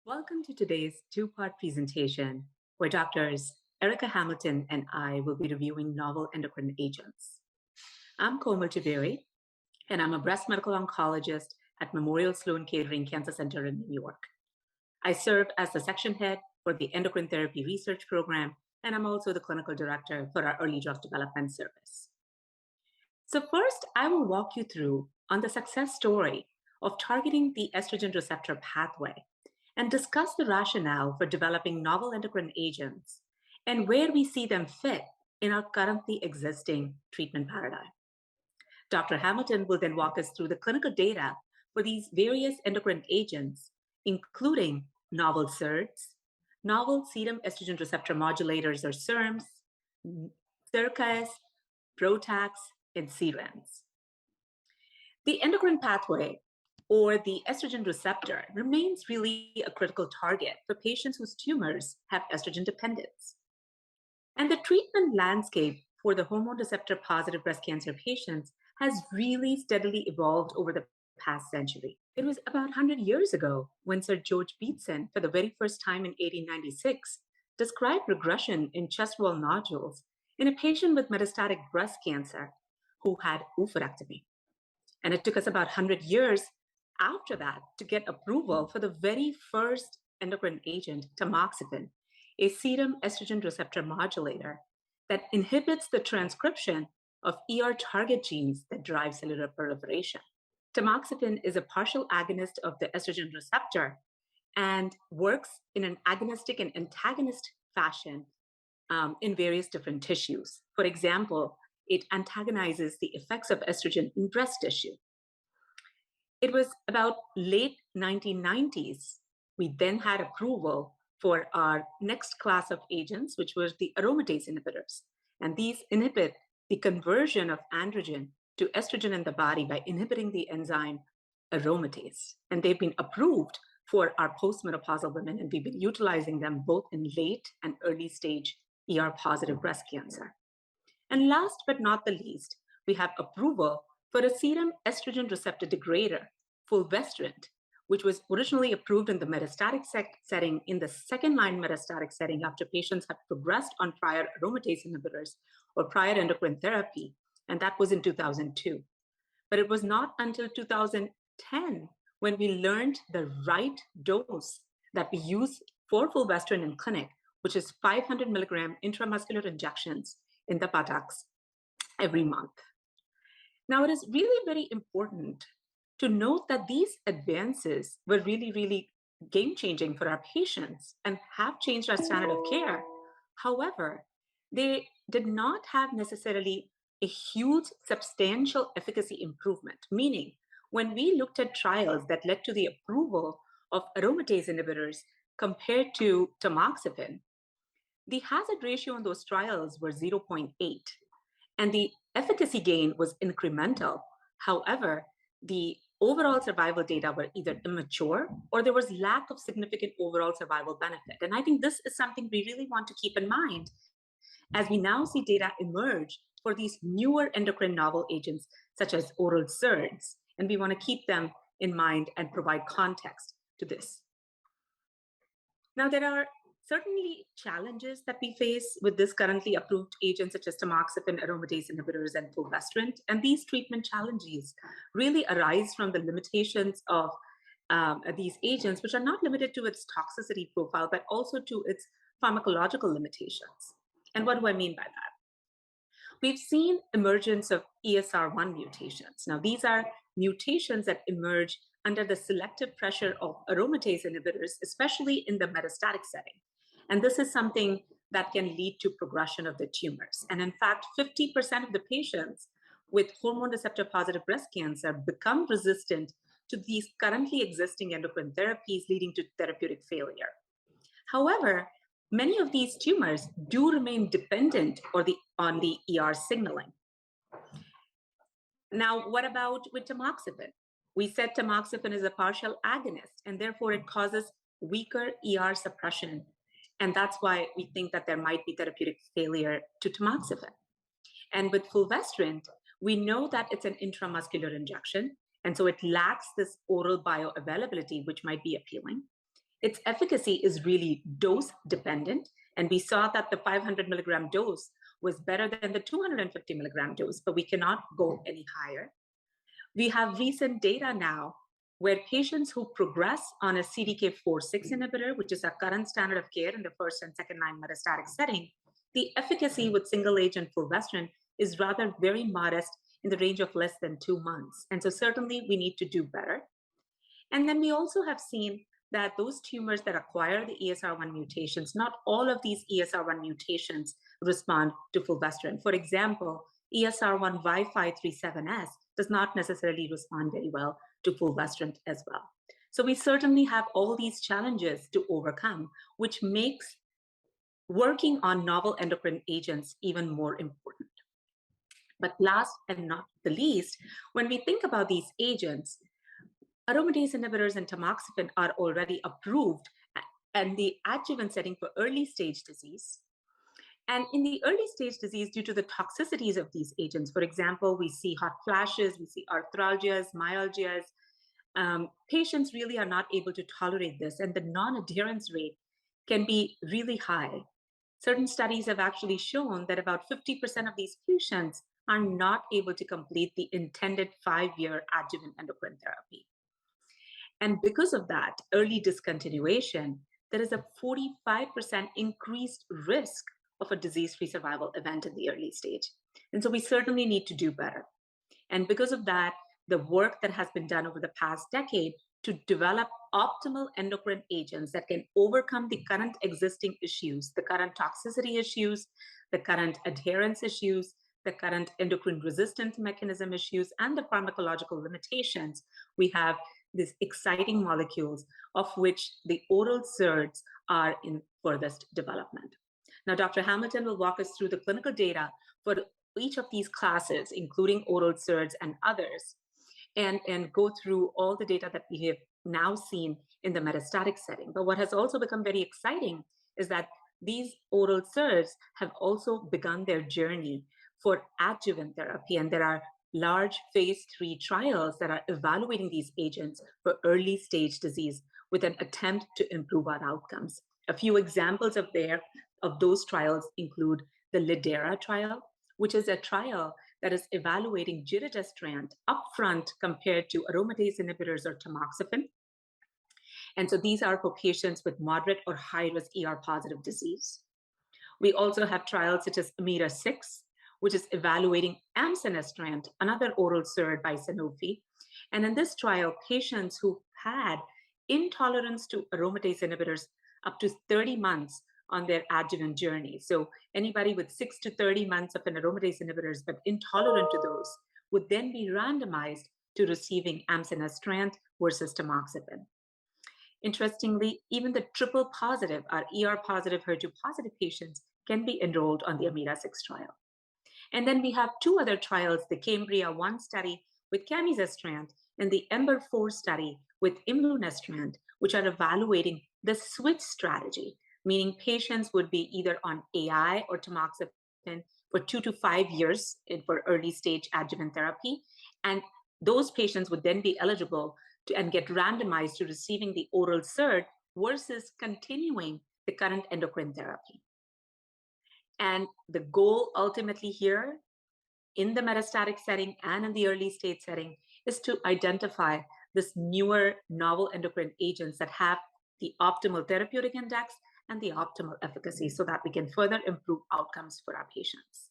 Welcome to today's two-part presentation where doctors Erica Hamilton and I will be reviewing novel endocrine agents. I'm Komal Jhaveri, and I'm a breast medical oncologist at Memorial Sloan Kettering Cancer Center in New York. I serve as the section head for the Endocrine Therapy Research Program, and I'm also the clinical director for our Early Drug Development Service. So first, I will walk you through on the success story of targeting the estrogen receptor pathway and discuss the rationale for developing novel endocrine agents and where we see them fit in our currently existing treatment paradigm. Dr. Hamilton will then walk us through the clinical data for these various endocrine agents, including novel SERDs, novel serum estrogen receptor modulators or SERMs, SERCAs, PROTACs, and CERANs. The endocrine pathway or the estrogen receptor remains really a critical target for patients whose tumors have estrogen dependence. And the treatment landscape for the hormone receptor positive breast cancer patients has really steadily evolved over the past century. It was about 100 years ago when Sir George Beatson, for the very first time in 1896, described regression in chest wall nodules in a patient with metastatic breast cancer who had oophorectomy. And it took us about 100 years after that to get approval for the very first endocrine agent, tamoxifen, a serum estrogen receptor modulator that inhibits the transcription of ER target genes that drive cellular proliferation. Tamoxifen is a partial agonist of the estrogen receptor and works in an agonistic and antagonist fashion in various different tissues. For example, it antagonizes the effects of estrogen in breast tissue. It was about late 1990s, we then had approval for our next class of agents, which were the aromatase inhibitors. And these inhibit the conversion of androgen to estrogen in the body by inhibiting the enzyme aromatase. And they've been approved for our postmenopausal women, and we've been utilizing them both in late and early stage ER-positive breast cancer. And last but not the least, we have approval for a serum estrogen receptor degrader, fulvestrant, which was originally approved in the metastatic setting, in the second-line metastatic setting after patients had progressed on prior aromatase inhibitors or prior endocrine therapy, and that was in 2002. But it was not until 2010 when we learned the right dose that we use for fulvestrant in clinic, which is 500 milligram intramuscular injections in the buttocks every month. Now, it is really very important to note that these advances were really game-changing for our patients and have changed our standard of care. However, they did not have necessarily a huge substantial efficacy improvement, meaning when we looked at trials that led to the approval of aromatase inhibitors compared to tamoxifen, the hazard ratio in those trials were 0.8, and the efficacy gain was incremental. However, the overall survival data were either immature or there was lack of significant overall survival benefit. And I think this is something we really want to keep in mind as we now see data emerge for these newer endocrine novel agents, such as oral SERDs. And we want to keep them in mind and provide context to this. Now, there are certainly challenges that we face with this currently approved agents such as tamoxifen, aromatase inhibitors, and fulvestrant. And these treatment challenges really arise from the limitations of these agents, which are not limited to its toxicity profile, but also to its pharmacological limitations. And what do I mean by that? We've seen emergence of ESR1 mutations. Now, these are mutations that emerge under the selective pressure of aromatase inhibitors, especially in the metastatic setting. And this is something that can lead to progression of the tumors. And in fact, 50% of the patients with hormone receptor positive breast cancer become resistant to these currently existing endocrine therapies, leading to therapeutic failure. However, many of these tumors do remain dependent on the ER signaling. Now, what about with tamoxifen? We said tamoxifen is a partial agonist, and therefore it causes weaker ER suppression. And that's why we think that there might be therapeutic failure to tamoxifen. And with fulvestrant, we know that it's an intramuscular injection, and so it lacks this oral bioavailability, which might be appealing. its efficacy is really dose dependent. And we saw that the 500 milligram dose was better than the 250 milligram dose, but we cannot go any higher. We have recent data now where patients who progress on a CDK4/6 inhibitor, which is our current standard of care in the first and second line metastatic setting, the efficacy with single agent fulvestrant is rather very modest in the range of less than 2 months. And so certainly we need to do better. And then we also have seen that those tumors that acquire the ESR1 mutations, not all of these ESR1 mutations respond to fulvestrant. For example, ESR1 Y537S does not necessarily respond very well to fulvestrant as well. So we certainly have all these challenges to overcome, which makes working on novel endocrine agents even more important. But last and not the least, when we think about these agents, aromatase inhibitors and tamoxifen are already approved and the adjuvant setting for early stage disease. And in the early stage disease, due to the toxicities of these agents, for example, we see hot flashes, we see arthralgias, myalgias. Patients really are not able to tolerate this, and the non-adherence rate can be really high. Certain studies have actually shown that about 50% of these patients are not able to complete the intended 5-year adjuvant endocrine therapy. And because of that early discontinuation, there is a 45% increased risk of a disease-free survival event in the early stage. And so we certainly need to do better. And because of that, the work that has been done over the past decade to develop optimal endocrine agents that can overcome the current existing issues, the current toxicity issues, the current adherence issues, the current endocrine resistance mechanism issues, and the pharmacological limitations, we have these exciting molecules, of which the oral SERDs are in furthest development. Now, Dr. Hamilton will walk us through the clinical data for each of these classes, including oral SERDs and others, and go through all the data that we have now seen in the metastatic setting. But what has also become very exciting is that these oral SERDs have also begun their journey for adjuvant therapy, and there are large phase 3 trials that are evaluating these agents for early stage disease with an attempt to improve our outcomes. A few examples of those trials include the lidERA trial, which is a trial that is evaluating giredestrant upfront compared to aromatase inhibitors or tamoxifen. And so these are for patients with moderate or high risk ER positive disease. We also have trials such as AMITA-6, which is evaluating amcenestrant, another oral SERD by Sanofi. And in this trial, patients who had intolerance to aromatase inhibitors up to 30 months on their adjuvant journey. So anybody with 6 to 30 months of an aromatase inhibitors but intolerant to those would then be randomized to receiving amcenestrant versus tamoxifen. Interestingly, even the triple positive, or ER positive, HER2 positive patients can be enrolled on the AMITA-6 trial. And then we have 2 other trials, the Cambria-1 study with camizestrant and the EMBER-4 study with imlunestrant, which are evaluating the switch strategy, meaning patients would be either on AI or tamoxifen for 2 to 5 years for early stage adjuvant therapy. And those patients would then be eligible to and get randomized to receiving the oral SERD versus continuing the current endocrine therapy. And the goal ultimately here in the metastatic setting and in the early stage setting is to identify this newer novel endocrine agents that have the optimal therapeutic index and the optimal efficacy so that we can further improve outcomes for our patients.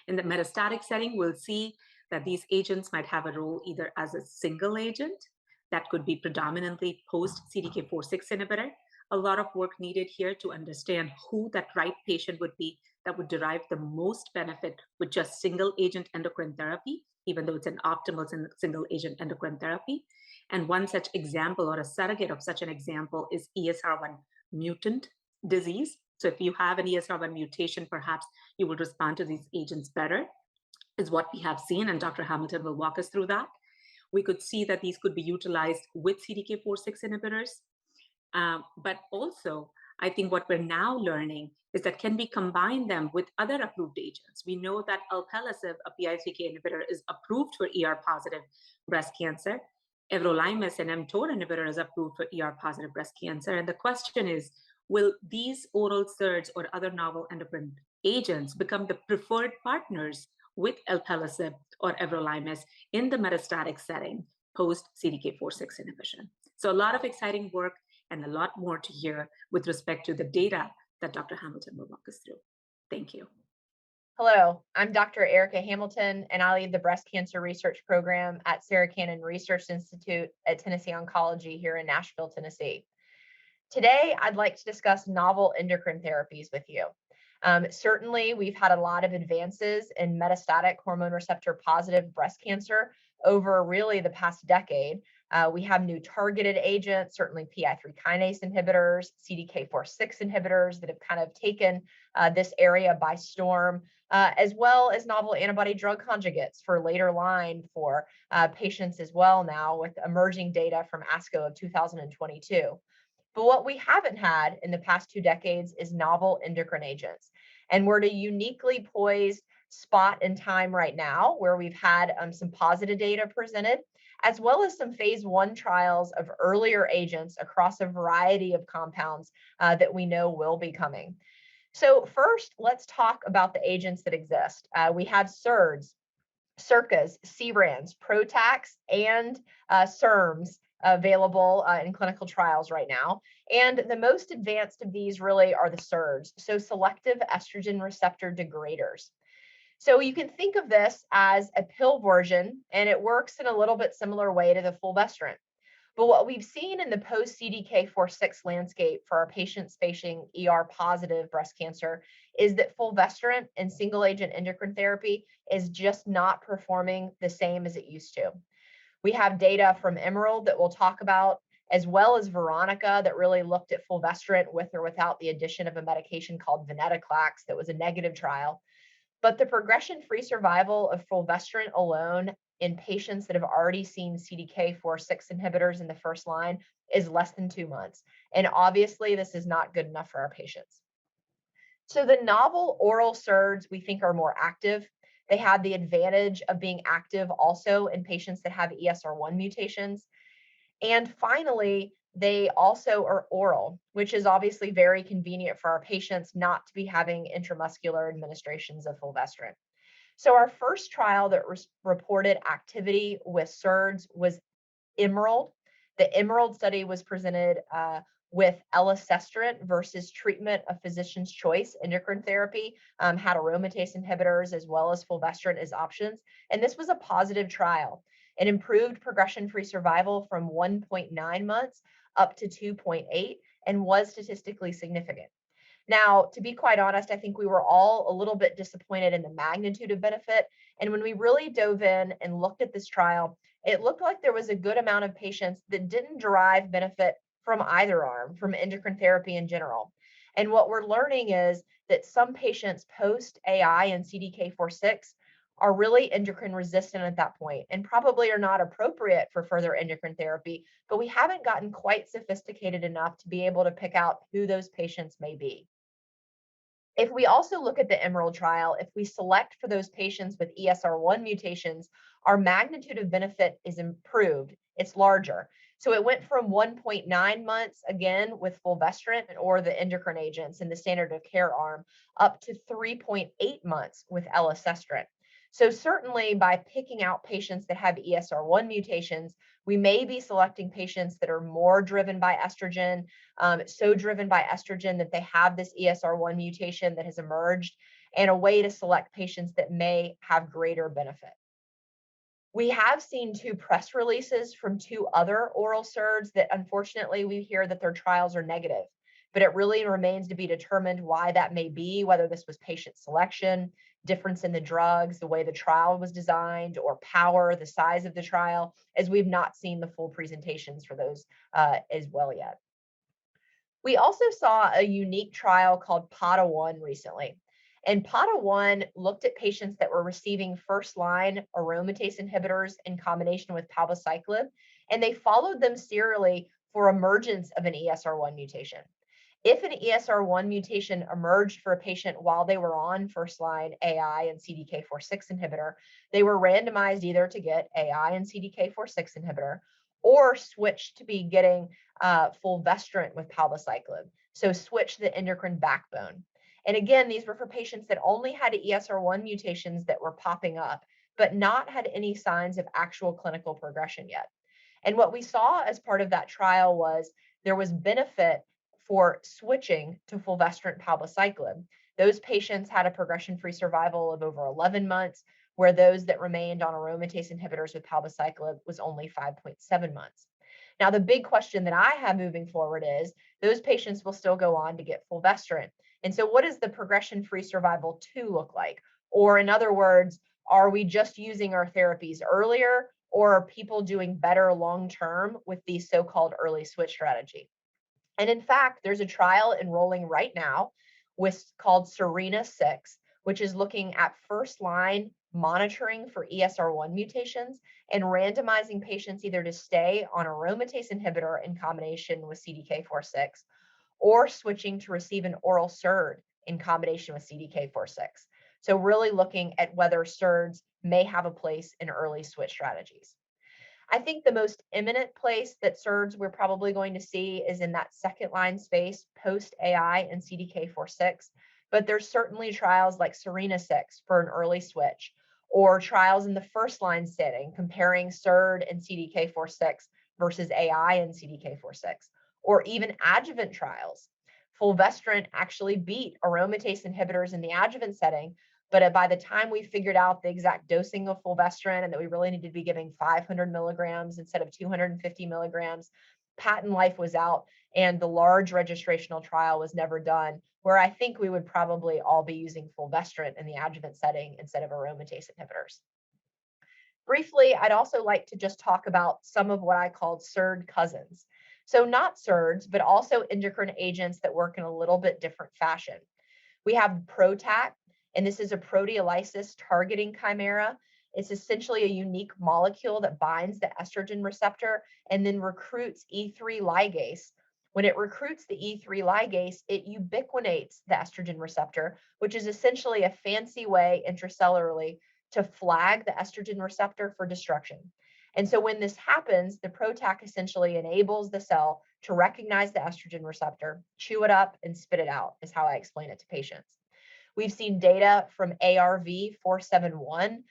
In the metastatic setting, we'll see that these agents might have a role either as a single agent that could be predominantly post CDK4/6 inhibitor. A lot of work needed here to understand who that right patient would be that would derive the most benefit with just single agent endocrine therapy, even though it's an optimal single agent endocrine therapy. And one such example or a surrogate of such an example is ESR1 mutant disease. So if you have an ESR1 mutation, perhaps you will respond to these agents better, is what we have seen. And Dr. Hamilton will walk us through that. We could see that these could be utilized with CDK4/6 inhibitors. But also, I think what we're now learning is that can we combine them with other approved agents? We know that alpelisib, a PI3K inhibitor, is approved for ER positive breast cancer. Everolimus, an mTOR inhibitor, is approved for ER-positive breast cancer. And the question is, will these oral SERDs or other novel endocrine agents become the preferred partners with alpelisib or everolimus in the metastatic setting post CDK4/6 inhibition? So a lot of exciting work and a lot more to hear with respect to the data that Dr. Hamilton will walk us through. Thank you. Hello, I'm Dr. Erica Hamilton, and I lead the breast cancer research program at Sarah Cannon Research Institute at Tennessee Oncology here in Nashville, Tennessee. Today, I'd like to discuss novel endocrine therapies with you. Certainly, we've had a lot of advances in metastatic hormone receptor positive breast cancer over really the past decade. We have new targeted agents, certainly PI3 kinase inhibitors, CDK4/6 inhibitors that have kind of taken this area by storm, as well as novel antibody drug conjugates for later line for patients as well now with emerging data from ASCO of 2022. But what we haven't had in the past 2 decades is novel endocrine agents. And we're at a uniquely poised spot in time right now where we've had some positive data presented, as well as some phase 1 trials of earlier agents across a variety of compounds that we know will be coming. So first, let's talk about the agents that exist. We have SERDs, CERCAs, CRANs, PROTACs, and SERMs available in clinical trials right now. And the most advanced of these really are the SERDs, so selective estrogen receptor degraders. So you can think of this as a pill version, and it works in a little bit similar way to the fulvestrant. But what we've seen in the post CDK4/6 landscape for our patients facing ER positive breast cancer is that fulvestrant and single agent endocrine therapy is just not performing the same as it used to. We have data from Emerald that we'll talk about, as well as Veronica that really looked at fulvestrant with or without the addition of a medication called venetoclax that was a negative trial. But the progression-free survival of fulvestrant alone in patients that have already seen CDK4/6 inhibitors in the first line is less than 2 months. And obviously, this is not good enough for our patients. So the novel oral SERDs we think are more active. They have the advantage of being active also in patients that have ESR1 mutations. And finally, they also are oral, which is obviously very convenient for our patients not to be having intramuscular administrations of fulvestrant. So our first trial that reported activity with SERDs was Emerald. The Emerald study was presented with elacestrant versus treatment of physician's choice endocrine therapy, had aromatase inhibitors as well as fulvestrant as options. And this was a positive trial. It improved progression-free survival from 1.9 months up to 2.8 and was statistically significant. Now, to be quite honest, I think we were all a little bit disappointed in the magnitude of benefit. And when we really dove in and looked at this trial, it looked like there was a good amount of patients that didn't derive benefit from either arm, from endocrine therapy in general. And what we're learning is that some patients post AI and CDK4/6 are really endocrine resistant at that point and probably are not appropriate for further endocrine therapy, but we haven't gotten quite sophisticated enough to be able to pick out who those patients may be. If we also look at the Emerald trial, if we select for those patients with ESR1 mutations, our magnitude of benefit is improved. It's larger. So it went from 1.9 months, again, with fulvestrant or the endocrine agents in the standard of care arm, up to 3.8 months with elacestrant. So certainly by picking out patients that have ESR1 mutations, we may be selecting patients that are more driven by estrogen, so driven by estrogen that they have this ESR1 mutation that has emerged, and a way to select patients that may have greater benefit. We have seen 2 press releases from 2 other oral SERDs that unfortunately we hear that their trials are negative, but it really remains to be determined why that may be, whether this was patient selection, difference in the drugs, the way the trial was designed, or power, the size of the trial, as we've not seen the full presentations for those as well yet. We also saw a unique trial called PATA-1 recently. And PATA-1 looked at patients that were receiving first-line aromatase inhibitors in combination with palbociclib, and they followed them serially for emergence of an ESR1 mutation. If an ESR1 mutation emerged for a patient while they were on first-line AI and CDK4/6 inhibitor, they were randomized either to get AI and CDK4/6 inhibitor or switch to be getting fulvestrant with palbociclib. So switch the endocrine backbone. And again, these were for patients that only had ESR1 mutations that were popping up, but not had any signs of actual clinical progression yet. And what we saw as part of that trial was there was benefit for switching to fulvestrant palbociclib. Those patients had a progression-free survival of over 11 months, where those that remained on aromatase inhibitors with palbociclib was only 5.7 months. Now, the big question that I have moving forward is those patients will still go on to get fulvestrant. And so what does the progression-free survival 2 look like? Or in other words, are we just using our therapies earlier, or are people doing better long-term with the so-called early switch strategy? And in fact, there's a trial enrolling right now called SERENA-6, which is looking at first-line monitoring for ESR1 mutations and randomizing patients either to stay on aromatase inhibitor in combination with CDK4/6 or switching to receive an oral SERD in combination with CDK4/6. So really looking at whether SERDs may have a place in early switch strategies. I think the most imminent place that SERDs we're probably going to see is in that second line space post AI and CDK4/6, but there's certainly trials like SERENA-6 for an early switch, or trials in the first line setting comparing SERD and CDK4/6 versus AI and CDK4/6, or even adjuvant trials. Fulvestrant actually beat aromatase inhibitors in the adjuvant setting, but by the time we figured out the exact dosing of fulvestrant and that we really needed to be giving 500 milligrams instead of 250 milligrams, patent life was out and the large registrational trial was never done, where I think we would probably all be using fulvestrant in the adjuvant setting instead of aromatase inhibitors. Briefly, I'd also like to just talk about some of what I called SERD cousins. So not SERDs, but also endocrine agents that work in a little bit different fashion. We have PROTAC, and this is a proteolysis targeting chimera. It's essentially a unique molecule that binds the estrogen receptor and then recruits E3 ligase. When it recruits the E3 ligase, it ubiquinates the estrogen receptor, which is essentially a fancy way intracellularly to flag the estrogen receptor for destruction. And so when this happens, the PROTAC essentially enables the cell to recognize the estrogen receptor, chew it up, and spit it out, is how I explain it to patients. We've seen data from ARV-471.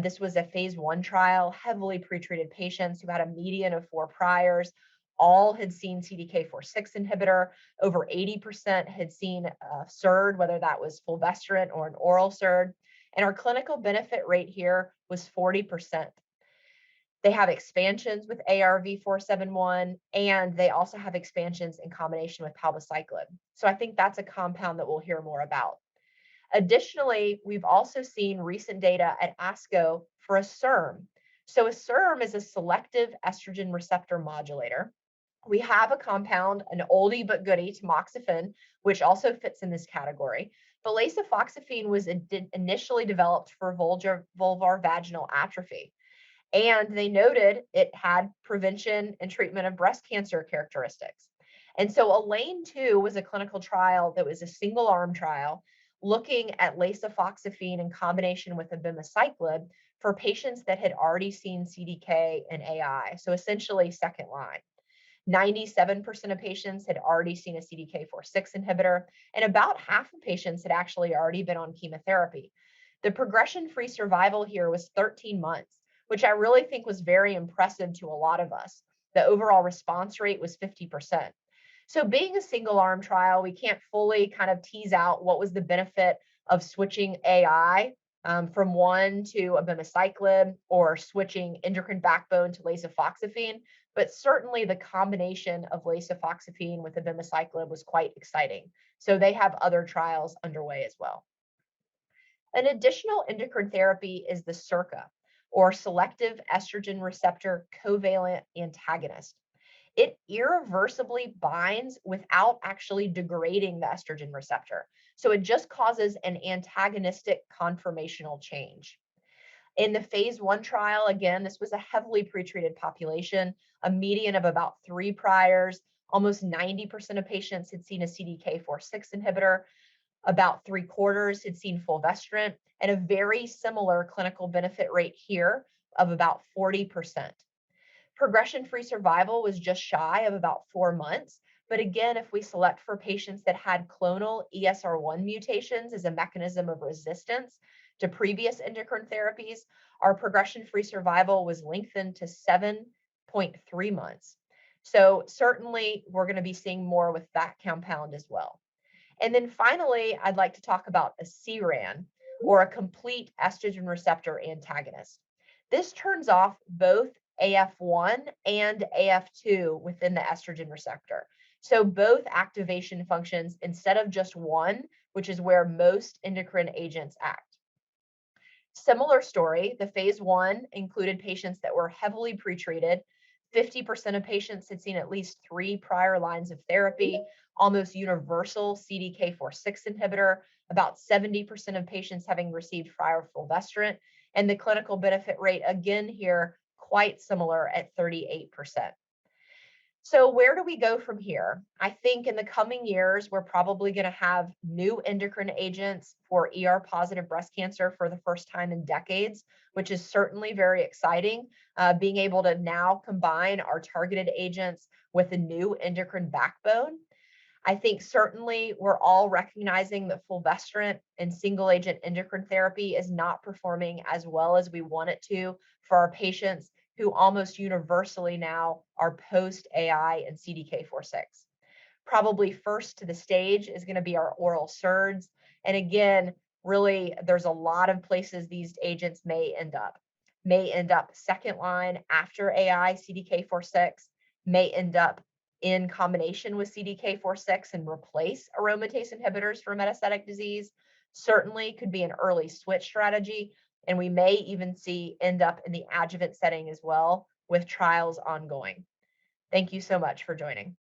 This was a phase 1 trial, heavily pretreated patients who had a median of 4 priors. All had seen CDK4/6 inhibitor. Over 80% had seen SERD, whether that was fulvestrant or an oral SERD. And our clinical benefit rate here was 40%. They have expansions with ARV-471, and they also have expansions in combination with palbociclib. So I think that's a compound that we'll hear more about. Additionally, we've also seen recent data at ASCO for a SERM. So a SERM is a selective estrogen receptor modulator. We have a compound, an oldie but goodie, tamoxifen, which also fits in this category. But lasofoxifene was initially developed for vulvar vaginal atrophy. And they noted it had prevention and treatment of breast cancer characteristics. And so ELAINE-2 was a clinical trial that was a single arm trial looking at lasofoxifene in combination with abemaciclib for patients that had already seen CDK and AI, so essentially second line. 97% of patients had already seen a CDK4/6 inhibitor, and about half of patients had actually already been on chemotherapy. The progression-free survival here was 13 months, which I really think was very impressive to a lot of us. The overall response rate was 50%. So being a single arm trial, we can't fully kind of tease out what was the benefit of switching AI from one to abemaciclib or switching endocrine backbone to lasofoxifene, but certainly the combination of lasofoxifene with abemaciclib was quite exciting. So they have other trials underway as well. An additional endocrine therapy is the SERCA, or selective estrogen receptor covalent antagonist. It irreversibly binds without actually degrading the estrogen receptor. So it just causes an antagonistic conformational change. In the phase 1 trial, again, this was a heavily pretreated population, a median of about 3 priors. Almost 90% of patients had seen a CDK4/6 inhibitor. About 3/4 had seen fulvestrant, and a very similar clinical benefit rate here of about 40%. Progression-free survival was just shy of about 4 months. But again, if we select for patients that had clonal ESR1 mutations as a mechanism of resistance to previous endocrine therapies, our progression-free survival was lengthened to 7.3 months. So certainly we're going to be seeing more with that compound as well. And then finally, I'd like to talk about a CERAN, or a complete estrogen receptor antagonist. This turns off both AF1 and AF2 within the estrogen receptor. So both activation functions instead of just one, which is where most endocrine agents act. Similar story, the phase 1 included patients that were heavily pretreated. 50% of patients had seen at least 3 prior lines of therapy, almost universal CDK4/6 inhibitor, about 70% of patients having received prior fulvestrant, and the clinical benefit rate again here quite similar at 38%. So where do we go from here? I think in the coming years, we're probably going to have new endocrine agents for ER positive breast cancer for the first time in decades, which is certainly very exciting. Being able to now combine our targeted agents with a new endocrine backbone. I think certainly we're all recognizing that fulvestrant and single agent endocrine therapy is not performing as well as we want it to for our patients who almost universally now are post AI and CDK4/6. Probably first to the stage is going to be our oral SERDs. And again, really, there's a lot of places these agents may end up. May end up second line after AI, CDK4/6, may end up in combination with CDK4/6 and replace aromatase inhibitors for metastatic disease. Certainly could be an early switch strategy. And we may even see end up in the adjuvant setting as well with trials ongoing. Thank you so much for joining.